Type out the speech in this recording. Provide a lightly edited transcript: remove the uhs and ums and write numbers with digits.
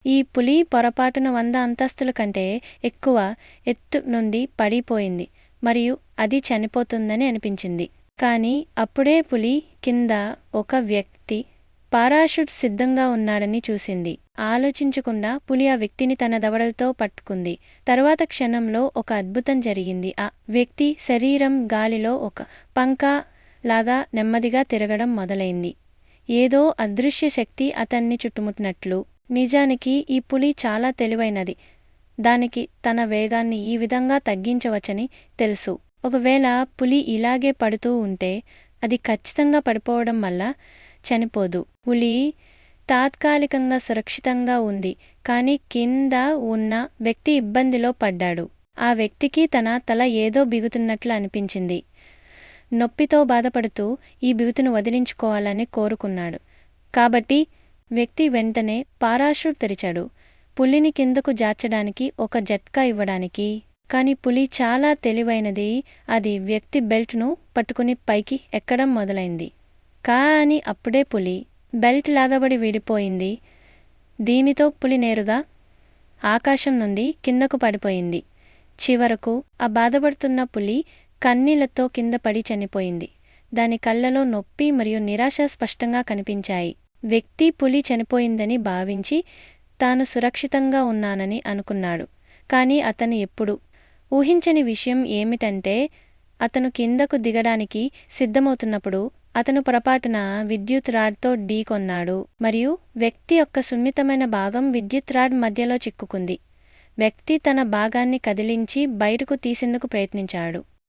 ఈ పులి పొరపాటున 100 అంతస్తుల కంటే ఎక్కువ ఎత్తు నుండి పడిపోయింది మరియు అది చనిపోతుందని అనిపించింది. కానీ అప్పుడే పులి కింద ఒక వ్యక్తి పారాషూట్ సిద్ధంగా ఉన్నాడని చూసింది. ఆలోచించకుండా పులి ఆ వ్యక్తిని తన దవడలతో పట్టుకుంది. తరువాత క్షణంలో ఒక అద్భుతం జరిగింది. ఆ వ్యక్తి శరీరం గాలిలో ఒక పంక లాగా నెమ్మదిగా తిరగడం మొదలైంది. ఏదో అదృశ్య శక్తి అతన్ని చుట్టుముట్టినట్లు. నిజానికి ఈ పులి చాలా తెలివైనది. దానికి తన వేగాన్ని ఈ విధంగా తగ్గించవచ్చని తెలుసు. ఒకవేళ పులి ఇలాగే పడుతూ ఉంటే అది ఖచ్చితంగా పడిపోవడం వల్ల చనిపోదు. పులి తాత్కాలికంగా సురక్షితంగా ఉంది, కానీ కింద ఉన్న వ్యక్తి ఇబ్బందిలో పడ్డాడు. ఆ వ్యక్తికి తన తల ఏదో బిగుతున్నట్లు అనిపించింది. నొప్పితో బాధపడుతూ ఈ బిగుతును వదిలించుకోవాలని కోరుకున్నాడు. కాబట్టి వ్యక్తి వెంటనే పారాషూట్ తెరిచాడు, పులిని కిందకు జార్చడానికి, ఒక జట్కా ఇవ్వడానికి. కానీ పులి చాలా తెలివైనది. అది వ్యక్తి బెల్ట్ను పట్టుకుని పైకి ఎక్కడం మొదలైంది. కానీ అప్పుడే పులి బెల్ట్ లాగబడి విడిపోయింది. దీనితో పులి నేరుగా ఆకాశం నుండి కిందకు పడిపోయింది. చివరకు ఆ బాధపడుతున్న పులి కన్నీళ్లతో కింద పడి చనిపోయింది. దాని కళ్ళలో నొప్పి మరియు నిరాశ స్పష్టంగా కనిపించాయి. వ్యక్తి పులి చనిపోయిందని భావించి తాను సురక్షితంగా ఉన్నానని అనుకున్నాడు. కానీ అతను ఎప్పుడు ఊహించని విషయం ఏమిటంటే, అతను కిందకు దిగడానికి సిద్ధమవుతున్నప్పుడు అతను పొరపాటున విద్యుత్ రాడ్తో ఢీకొన్నాడు మరియు వ్యక్తి యొక్క సున్నితమైన భాగం విద్యుత్ రాడ్ మధ్యలో చిక్కుకుంది. వ్యక్తి తన భాగాన్ని కదిలించి బయటకు తీసేందుకు ప్రయత్నించాడు.